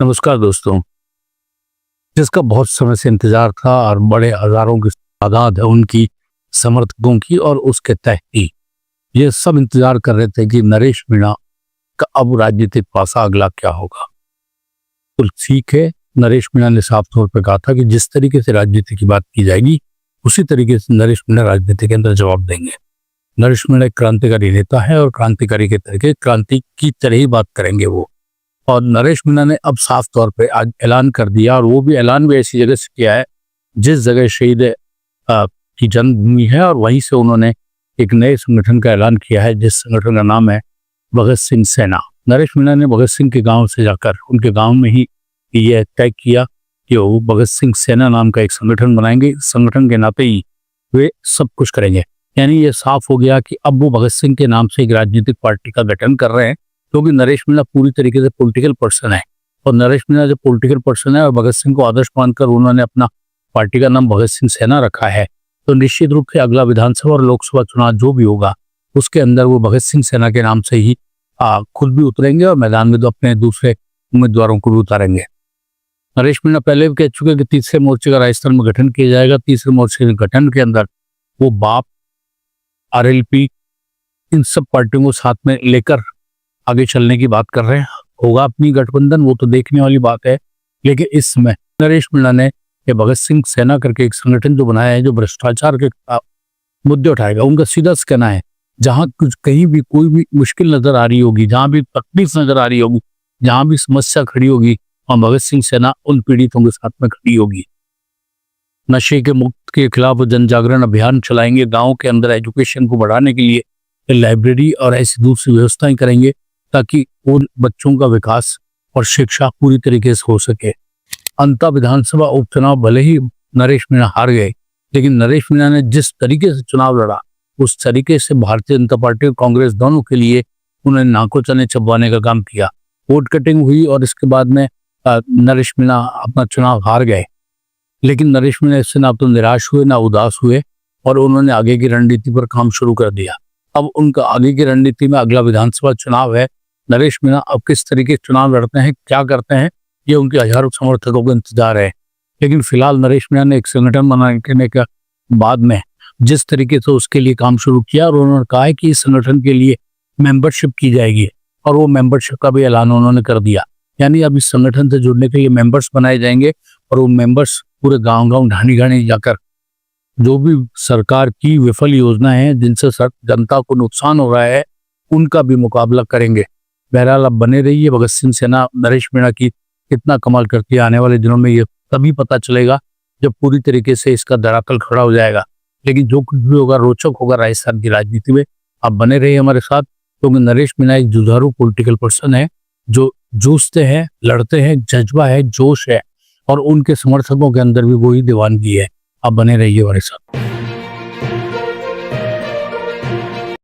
नमस्कार दोस्तों। जिसका बहुत समय से इंतजार था और बड़े हजारों की तादाद है उनकी समर्थकों की और उसके तहत ही ये सब इंतजार कर रहे थे कि नरेश मीणा का अब राजनीतिक पासा अगला क्या होगा। तो ठीक है, नरेश मीणा ने साफ तौर पर कहा था कि जिस तरीके से राजनीति की बात की जाएगी उसी तरीके से नरेश मीणा राजनीति के अंदर जवाब देंगे। नरेश मीणा एक क्रांतिकारी नेता है और क्रांतिकारी के तरीके क्रांति की तरह ही बात करेंगे वो। और नरेश मीणा ने अब साफ तौर पे आज ऐलान कर दिया, और वो भी ऐलान भी ऐसी जगह से किया है जिस जगह शहीद की जन्मभूमि है, और वहीं से उन्होंने एक नए संगठन का ऐलान किया है जिस संगठन का नाम है भगत सिंह सेना। नरेश मीणा ने भगत सिंह के गांव से जाकर उनके गांव में ही यह तय किया कि वो भगत सिंह सेना नाम का एक संगठन बनाएंगे। संगठन के नाते ही वे सब कुछ करेंगे। यानी ये साफ हो गया कि अब वो भगत सिंह के नाम से एक राजनीतिक पार्टी का गठन कर रहे हैं, क्योंकि नरेश मीणा पूरी तरीके से पॉलिटिकल पर्सन है। और नरेश मीणा जो पॉलिटिकल पर्सन है और भगत सिंह को आदर्श मानकर उन्होंने अपना पार्टी का नाम भगत सिंह सेना रखा है, तो निश्चित रूप से अगला विधानसभा और लोकसभा चुनाव जो भी होगा उसके अंदर वो भगत सिंह सेना के नाम से ही खुद भी उतरेंगे और मैदान में तो अपने दूसरे उम्मीदवारों को भी उतारेंगे। नरेश मीणा पहले भी कह चुके कि तीसरे मोर्चे का राजस्थान में गठन किया जाएगा। तीसरे मोर्चे के गठन के अंदर वो बाप, आरएलपी, इन सब पार्टियों को साथ में लेकर आगे चलने की बात कर रहे हैं। होगा अपनी गठबंधन, वो तो देखने वाली बात है। लेकिन इस समय नरेश मीणा ने ये भगत सिंह सेना करके एक संगठन जो बनाया है जो भ्रष्टाचार के मुद्दे उठाएगा। उनका सीधा कहना है जहां कुछ कहीं भी कोई भी मुश्किल नजर आ रही होगी, जहां भी तकलीफ नजर आ रही होगी, जहां भी समस्या खड़ी होगी, और भगत सिंह सेना उन पीड़ितों के साथ में खड़ी होगी। नशे के मुक्त के खिलाफ जन जागरण अभियान चलाएंगे। गाँव के अंदर एजुकेशन को बढ़ाने के लिए लाइब्रेरी और ऐसी दूसरी व्यवस्थाएं करेंगे ताकि उन बच्चों का विकास और शिक्षा पूरी तरीके से हो सके। अंतः विधानसभा उपचुनाव भले ही नरेश मीणा हार गए, लेकिन नरेश मीणा ने जिस तरीके से चुनाव लड़ा उस तरीके से भारतीय जनता पार्टी और कांग्रेस दोनों के लिए उन्होंने नाको चने चबवाने का काम किया। वोट कटिंग हुई और इसके बाद में नरेश मीणा अपना चुनाव हार गए, लेकिन नरेश मीणा इससे ना तो निराश हुए ना उदास हुए और उन्होंने आगे की रणनीति पर काम शुरू कर दिया। अब उनका आगे की रणनीति में अगला विधानसभा चुनाव है। नरेश मीणा अब किस तरीके से चुनाव लड़ते हैं, क्या करते हैं, ये उनके हजारों समर्थकों को इंतजार है। लेकिन फिलहाल नरेश मीणा ने एक संगठन बनाने के बाद में जिस तरीके से उसके लिए काम शुरू किया, और उन्होंने कहा है कि इस संगठन के लिए मेंबरशिप की जाएगी, और वो मेंबरशिप का भी ऐलान उन्होंने कर दिया। यानी अब इस संगठन से जुड़ने के लिए मेंबर्स बनाए जाएंगे, और वो मेंबर्स पूरे गाँव ढाणी ढाणी जाकर जो भी सरकार की विफल योजनाएं हैं जिनसे जनता को नुकसान हो रहा है उनका भी मुकाबला करेंगे। बहरहाल अब बने रहिए। भगत सिंह सेना नरेश मीणा की कितना कमाल करती है आने वाले दिनों में ये तभी पता चलेगा जब पूरी तरीके से इसका धरातल खड़ा हो जाएगा। लेकिन जो कुछ भी होगा रोचक होगा राजस्थान की राजनीति में। आप बने रहिए हमारे साथ, क्योंकि नरेश मीणा एक जुझारू पॉलिटिकल पर्सन है जो जूझते हैं, लड़ते हैं, जज्बा है, जोश है, और उनके समर्थकों के अंदर भी वही दीवानगी है। आप बने रहिए हमारे साथ।